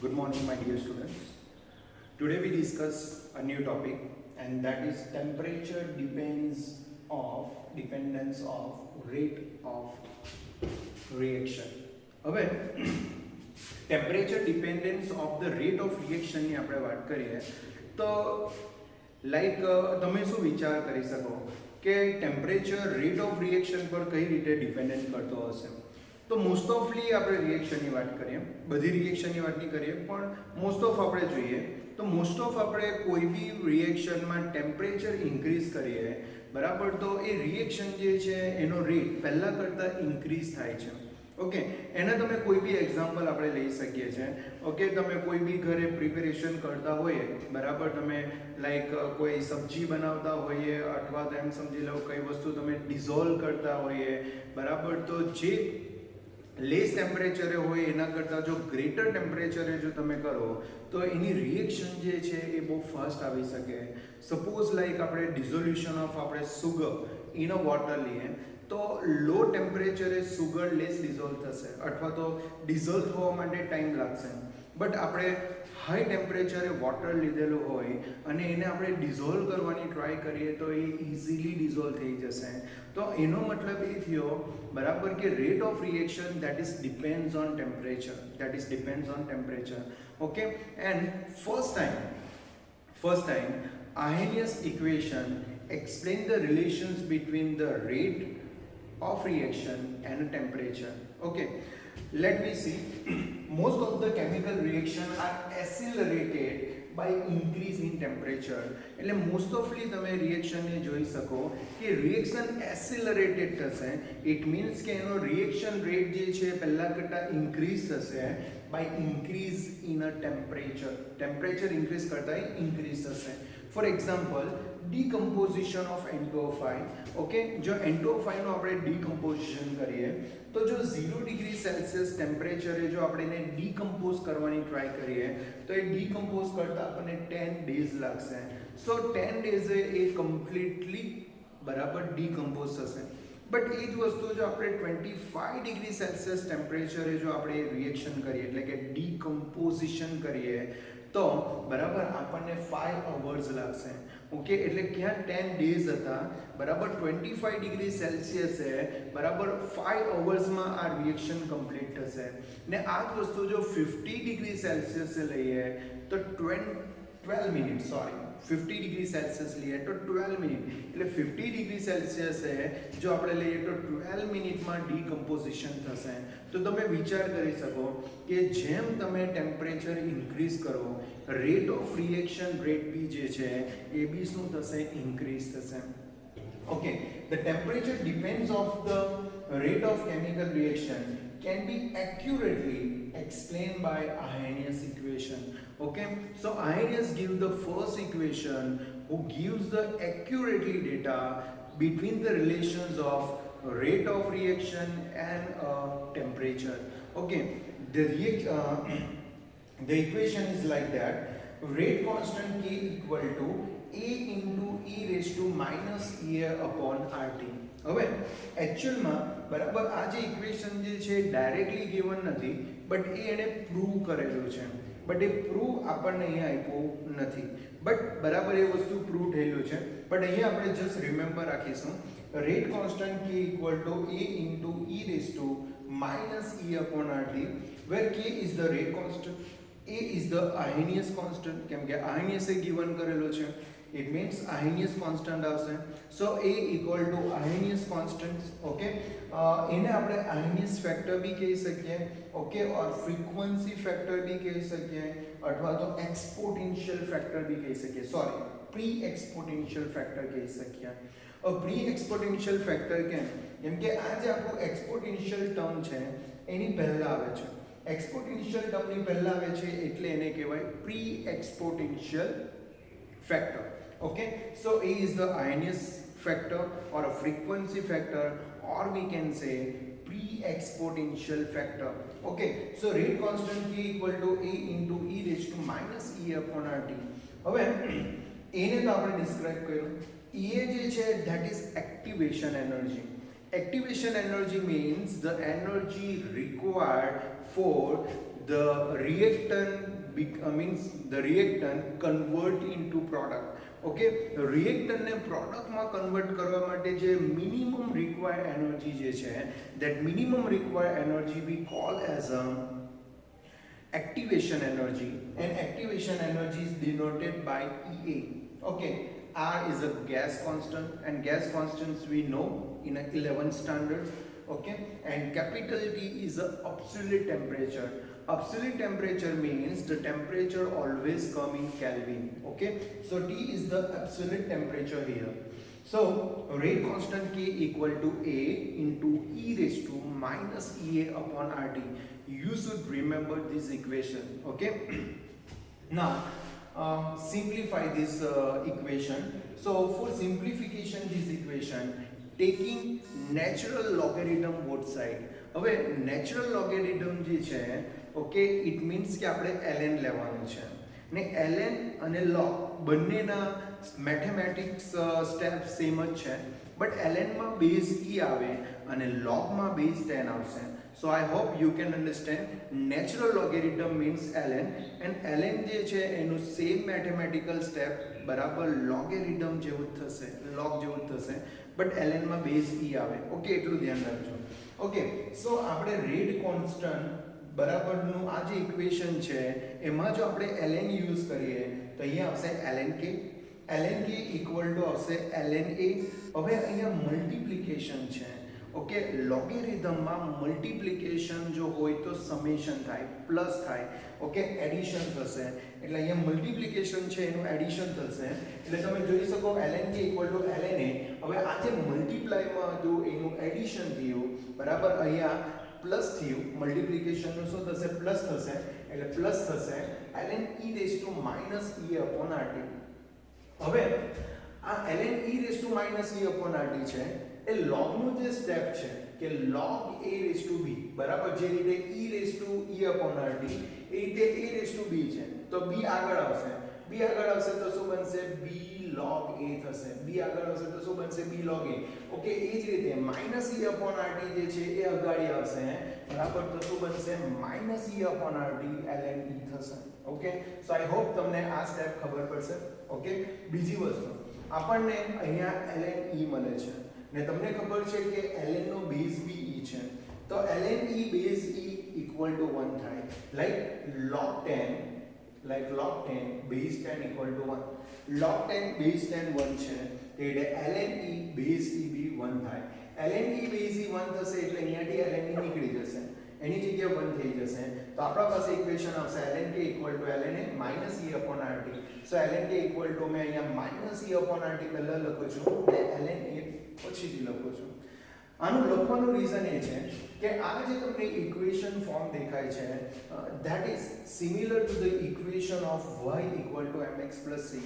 Good morning, my dear students. Today we discuss a new topic, and that is temperature dependence of rate of reaction. હવે temperature dependence of the rate of રિએક્શનની આપણે વાત કરીએ તો like તમે શું વિચાર કરી શકો કે ટેમ્પરેચર રેટ ઓફ રિએક્શન પર કઈ રીતે ડિપેન્ડન્ટ કરતો હશે. તો મોસ્ટ ઓફલી આપણે રિએક્શનની વાત કરીએ, બધી રિએક્શનની વાત નહીં કરીએ પણ મોસ્ટ ઓફ આપણે જોઈએ તો મોસ્ટ ઓફ આપણે કોઈ બી રિએક્શનમાં ટેમ્પરેચર ઇન્ક્રીઝ કરીએ બરાબર, તો એ રિએક્શન જે છે એનો રેટ પહેલાં કરતાં ઇન્ક્રીઝ થાય છે. ઓકે, એના તમે કોઈ બી એક્ઝામ્પલ આપણે લઈ શકીએ છીએ. ઓકે, તમે કોઈ બી ઘરે પ્રિપેરેશન કરતા હોઈએ બરાબર, તમે લાઈક કોઈ સબ્જી બનાવતા હોઈએ અથવા તો એમ સમજી લો કઈ વસ્તુ તમે ડિઝોલ્વ કરતા હોઈએ બરાબર, તો જે લેસ ટેમ્પરેચરે હોય એના કરતાં જો ગ્રેટર ટેમ્પરેચરે જો તમે કરો તો એની રિએક્શન જે છે એ બહુ ફાસ્ટ આવી શકે. સપોઝ લાઈક આપણે ડિઝોલ્યુશન ઓફ આપણે સુગર ઇન અ વોટર લઈએ તો લો ટેમ્પરેચરે સુગર લેસ ડિઝોલ્વ થશે અથવા તો ડિઝોલ્વ થવા માટે ટાઈમ લાગશે. બટ આપણે હાઈ ટેમ્પરેચરે વોટર લીધેલું હોય અને એને આપણે ડિઝોલ્વ કરવાની ટ્રાય કરીએ તો એ ઇઝીલી ડિઝોલ્વ થઈ જશે. તો એનો મતલબ એ થયો બરાબર કે rate of reaction that is depends on temperature, okay. And first time Arrhenius equation explain the relations between the rate of reaction and temperature. Okay, let me see. Most of the chemical reaction are accelerated by increase in temperature. એટલે most ઓફલી તમે રિએક્શનને જોઈ શકો કે reaction એસિલરેટેડ થશે. It means કે એનો reaction rate જે છે પહેલાં કરતાં ઇન્ક્રીઝ થશે by increase in a temperature increase કરતાં ઇન્ક્રીઝ થશે. For example, decomposition of N2O5. Okay, જો N2O5 નું આપણે ડીકમ્પોઝિશન કરીએ તો જો 0 ડિગ્રી સેલ્સિયસ ટેમ્પરેચરે જો આપણે એને ડીકમ્પોઝ કરવાની ટ્રાય કરીએ તો એ ડીકમ્પોઝ કરતાં આપણને 10 ડેઝ લાગશે. સો 10 ડેઝે એ કમ્પ્લીટલી બરાબર ડીકમ્પોઝ થશે. બટ એ જ વસ્તુ જો આપણે 25 ડિગ્રી સેલ્સિયસ ટેમ્પરેચરે જો આપણે રિએક્શન કરીએ એટલે કે ડીકમ્પોઝિશન કરીએ તો બરાબર આપણને 5 અવર્સ લાગશે. ઓકે, એટલે ક્યાં 10 ડેઝ હતા બરાબર, 25 ડિગ્રી સેલ્સિયસે બરાબર 5 અવર્સમાં આ રિએક્શન કમ્પ્લીટ થશે. ને આ જ વસ્તુ જો 50 ડિગ્રી સેલ્સિયસે લઈએ તો 12 મિનિટ 50 ડિગ્રી સેલ્સિયસ લઈએ તો 12 મિનિટ એટલે 50 ડિગ્રી સેલ્સિયસે જો આપણે લઈએ તો 12 મિનિટમાં ડીકમ્પોઝિશન થશે. તો તમે વિચાર કરી શકો કે જેમ તમે ટેમ્પરેચર ઇન્ક્રીઝ કરો રેટ ઓફ રિએક્શન રેટ બી જે છે એ બી શું થશે, ઇન્ક્રીઝ થશે. Okay, the temperature depends of the rate of chemical reaction can be accurately explained by Arrhenius equation. Okay, so Arrhenius gives the first equation who gives the accurately data between the relations of rate of reaction and temperature. Okay, the equation is like that. Rate constant K equal to A into e raised to minus E upon RT. હવે એકચ્યુઅલમાં બરાબર આ જે equation જે છે directly given નથી but એ એણે prove કરેલું છે. બટ એ પ્રૂવ આપણને અહીંયા આપ્યું નથી, બટ બરાબર એ વસ્તુ પ્રૂવ થયેલું છે. બટ અહીંયા આપણે જસ્ટ રિમેમ્બર રાખીશું rate constant K equal to A into E raise to minus E upon RT, where K is the rate constant, A is the Arrhenius constant. કેમ કે Arrhenius એ given કરેલો છે, it means Arrhenius constant આવશે. So A equal to Arrhenius constant. Okay, એને આપણે Arrhenius factor બી કહી શકીએ, okay, ઓર frequency factor બી કહી શકીએ અથવા તો exponential factor બી કહી શકીએ. pre-exponential factor કહી શકીએ. pre-exponential factor કેમ કે આ જે આપણું exponential term છે એની પહેલા આવે છે. એક્સપોટેન્શિયલ ટર્મની પહેલા આવે છે એટલે એને કહેવાય pre exponential factor. Okay, so A is the Arrhenius factor or a frequency factor, or we can say pre-exponential factor. Okay, so rate constant K equal to A into e raised to minus E upon RT. હવે એને તો આપણે describe કર્યું. E જે છે that is activation energy. Activation energy means the energy required for the reactant means the reactant convert into product. Okay, રિએક્ટરને પ્રોડક્ટમાં convert કરવા માટે જે મિનિમમ રિક્વાયર્ડ એનર્જી જે છે, that minimum required energy we call as activation energy, and activation energy is denoted by EA. Okay, R is a gas constant, and gas constants we know in a 11th standard. Okay, and capital T is a absolute temperature. Absolute temperature means the temperature always come in Kelvin. Okay, so T is the absolute temperature here. So rate constant K equal to A into e raised to minus EA upon RT. You should remember this equation. Okay, now simplify this equation. So for simplification this equation, taking natural logarithm both side. હવે natural logarithm જે છે, okay, it means કે આપણે ln લેવાનું છે, ને ln અને log બંનેના મેથેમેટિક્સ સ્ટેપ સેમ જ છે, બટ ln માં બેઝ e આવે અને log માં બેઝ 10 આવશે. So I hope you can understand natural logarithm means ln, and ln જે છે એનું સેમ મેથેમેટિકલ સ્ટેપ બરાબર લોગેરિધમ જેવું જ થશે, log જેવું જ થશે, બટ ln માં બેઝ e આવે. ઓકે, એટલું ધ્યાન રાખજો. ઓકે, સો આપણે રેટ કોન્સ્ટન્ટ બરાબરનું આ જે ઇક્વેશન છે એમાં જો આપણે ln યુઝ કરીએ તો અહીંયા આવશે ln k ઇક્વલ ટુ આવશે ln a. હવે અહીંયા મલ્ટીપ્લિકેશન છે. ઓકે, લોગેરિધમમાં મલ્ટીપ્લિકેશન જો હોય તો સમેશન થાય, પ્લસ થાય. ઓકે, એડિશન થશે, એટલે અહીંયા મલ્ટીપ્લિકેશન છે એનું એડિશન થશે, એટલે તમે જોઈ શકો ln k equal two ln a. હવે આ જે મલ્ટીપ્લાયમાં હતું એનું એડિશન થયું, બરાબર, અહીંયા પ્લસ થયું, મલ્ટીપ્લિકેશનનું શું થશે, પ્લસ થશે, એટલે પ્લસ થશે ln e raise to minus e upon rt. હવે આ ln e raise to minus e upon rt છે એ logનું જે સ્ટેપ છે કે log a raise to b, બરાબર, જે રીતે e raise to e upon rt એ રીતે a રેઝ ટુ b છે, તો b આગળ આવશે, તો શું બનશે, b log a થશે, b આગળ આવશે તો શું બનશે, b log a. ઓકે, એ જ રીતે માઈનસ e અપોન rt જે છે એ અગાડી આવશે, બરાબર, તો શું બનશે, minus e upon rt ln e થશે. ઓકે, સો આઈ હોપ તમને આ સ્ટેપ ખબર પડશે. ઓકે, બીજી વસ્તુ આપણને અહીંયા ln e મળે છે ને તમને ખબર છે કે ln નો બેઝ બી e છે, તો ln e base e equal to 1 થાય, like log 10 base 10 equal to 1. log 10 base 10 1 છે, એટલે ln e બેઝ e બી 1 થાય. ln e બેઝ e 1 થશે એટલે અહીંયાથી ln e નીકળી જશે, એની જગ્યાએ 1 થઈ જશે, તો આપણા પાસે ઇક્વેશન આવશે ln k equal two ln a minus e upon rt. So ln k equal two મેં અહીંયા માઈનસ e અપોન rt પહેલા લખું છું ને ln a પછીથી લખું છું. આનું લખવાનું રીઝન એ છે કે આ જે તમને ઇક્વેશન ફોર્મ દેખાય છે that is similar to the equation of y equal to mx plus c.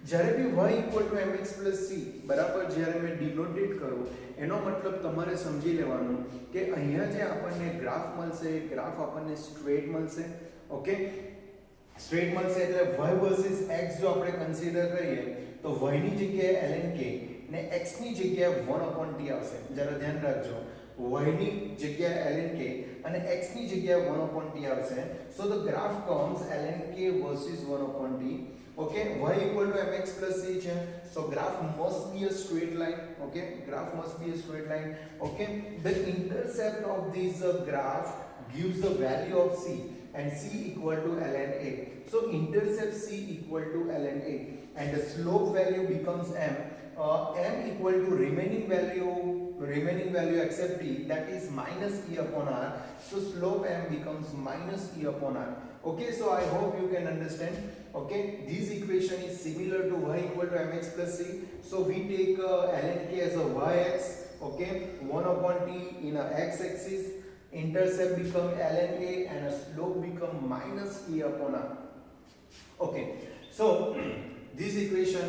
જ્યારે બી y equal to mx plus c, બરાબર, જ્યારે મેં ડિનોટેટ કરું એનો મતલબ તમારે સમજી લેવાનું કે અહીંયા જે આપણને ગ્રાફ મળશે, ગ્રાફ આપણને સ્ટ્રેટ મળશે. ઓકે, સ્ટ્રેટ મળશે એટલે y વર્સિસ x જો આપણે કન્સિડર કરીએ તો y ની જગ્યાએ ln k ને x ની જગ્યાએ 1/t આવશે. જરા ધ્યાન રાખજો, y ની જગ્યાએ ln k અને x ની જગ્યાએ 1/t આવશે. So the graph comes ln k versus 1/t. Okay, y equal to mx plus c છે, so graph must be a straight line. Okay, graph must be a straight line. Okay, the intercept of this graph gives the value of c and c equal to ln a. So intercept c equal to ln a and the slope value becomes m. M equal to remaining value except t, that is minus e upon r. So slope m becomes minus e upon r. Okay, so I hope you can understand. Okay, this equation is similar to y equal to mx plus c. So we take ln k as a yx. Okay, 1/t in a x-axis. Intercept become ln a and a slope become minus e upon r. Okay, so this equation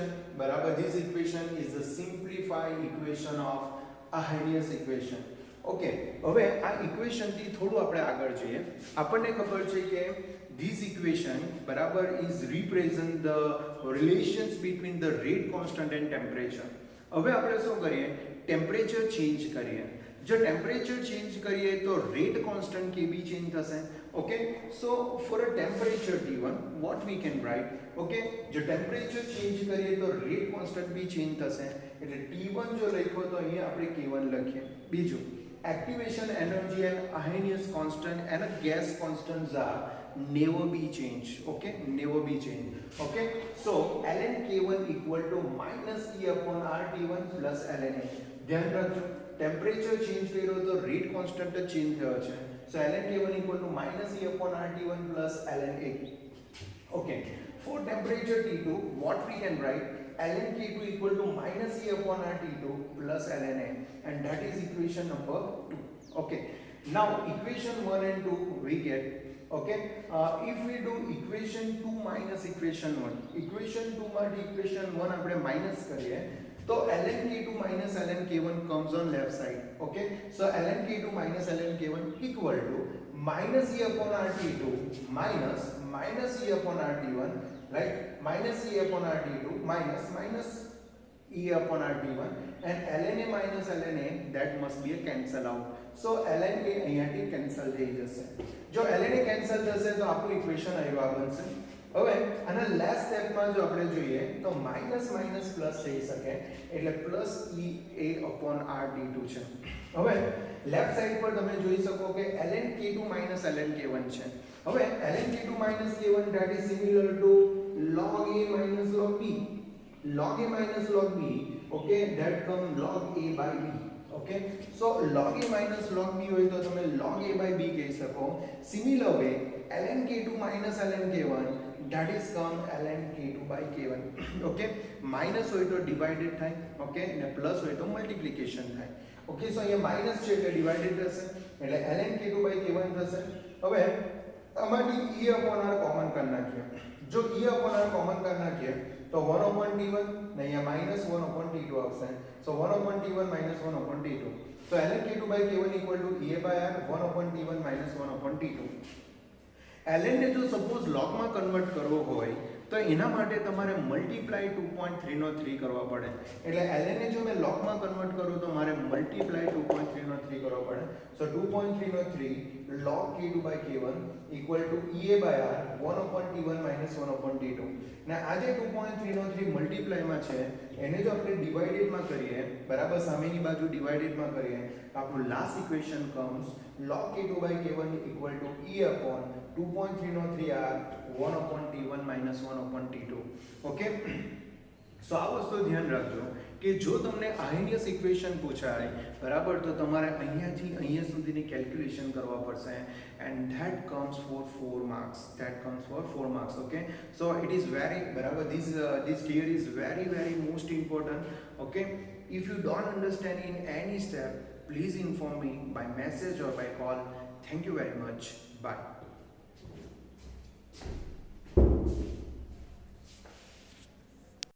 is the simplified equation of Arrhenius equation. Okay, હવે આ ઇક્વેશનથી થોડું આપણે આગળ જઈએ. આપણને ખબર છે કે this equation બરાબર is represent the relations between the rate constant and temperature. હવે આપણે શું કરીએ, ટેમ્પરેચર ચેન્જ કરીએ. જો ટેમ્પરેચર ચેન્જ કરીએ તો રેટ કોન્સ્ટન્ટ કે બી ચેન્જ થશે. Okay, so for a temperature T1 what we can write, okay, જો ટેમ્પરેચર ચેન્જ કરીએ તો રેટ કોન્સ્ટન્ટ બી ચેન્જ થશે, એટલે T1 જો લખ્યો તો અહીંયા આપણે K1 લખીએ. બીજું, activation energy and Arrhenius constant and a gas constants are never be changed. Okay, never be changed. Okay, so ln K1 equal to minus E upon RT1 plus ln A. ધ્યાન રાખજો, temperature change કર્યો તો rate constant જ change થયો છે. So ln K1 equal to minus E upon RT1 plus ln A. Okay, for temperature T2 what we can write, ln K2 equal to minus E upon RT2 plus ln A, and that is equation number 2. Okay, now equation 1 and 2 we get. Okay, if we do equation 2 minus equation 1, equation 2 માંથી equation 1 આપણે minus કરીએ તો ln K2 minus ln K1 comes on left side. Okay, so ln K2 minus ln K1 equal to minus E upon RT2 minus E upon RT1, right, minus E upon RT2 minus E upon RT1, and ln A minus ln A, that must be a cancel out. So ln A અહીંયાથી cancel થઈ જશે. જો ln A cancel થશે તો આપણું equation આવ્યા બનશે. હવે આના લાસ્ટ સ્ટેપમાં જો આપણે જોઈએ તો માઈનસ માઈનસ પ્લસ થઈ શકે, એટલે plus E A upon RT2 છે. હવે લેફ્ટ સાઈડ પર તમે જોઈ શકો કે ln K2 minus ln K1 છે. હવે ln K2 minus K1 that is similar to log A minus log B. Log A minus log B, okay, that come log A by B. Okay, so log A minus log B હોય તો તમે log A by B કહી શકો. Similar way ln K2 minus ln K1 that is come ln K2 by K1. Okay, minus હોય તો divided થાય, okay, અને plus હોય તો મલ્ટીપ્લિકેશન થાય. Okay, so અહીંયા માઈનસ છે એટલે ડિવાઇડેડ થશે, એટલે ln K2 by K1 થશે. હવે આમાંથી E upon R કોમન કરી નાખીએ. જો E upon R કોમન કરી નાખીએ તો 1 upon T1 ને અહીંયા minus 1 upon T2 આવશે. So 1 upon T1 minus 1 upon T2. So ln K2 by K1 equal to E by R 1 upon T1 minus 1 upon T2. ln ને જો suppose લોગમાં convert કરવો હોય તો એના માટે તમારે મલ્ટીપ્લાય 2.3 નો 3 કરવા પડે. એટલે ln ને જો મેં લોગમાં કન્વર્ટ કરું તો મારે મલ્ટીપ્લાય 2.3 નો 3 કરવા પડે. સો 2.3 નો 3 log K2 by K1 equal to E by R 1 upon T1 minus 1 upon T2. ને આ જે 2.3 નો 3 મલ્ટીપ્લાયમાં છે એને જો આપણે ડિવાઇડેડમાં કરીએ, બરાબર, સામેની બાજુ ડિવાઇડેડમાં કરીએ તો આપણું last equation comes log K2 by K1 equal to E upon 2.3 નો 3 R 1 upon T1 minus 1 upon T2. Okay, સો આ વસ્તુ ધ્યાન રાખજો કે જો તમને આર્હેનિયસ ઇક્વેશન પૂછાય, બરાબર, તો તમારે અહીંયાથી અહીંયા સુધીની કેલ્ક્યુલેશન કરવા પડશે, and that comes for 4 marks. That comes for 4 marks. Okay, so it is very, બરાબર, this theory is very most important. Okay, if you don't understand in any step, please inform me by message or by call. Thank you very much. Bye.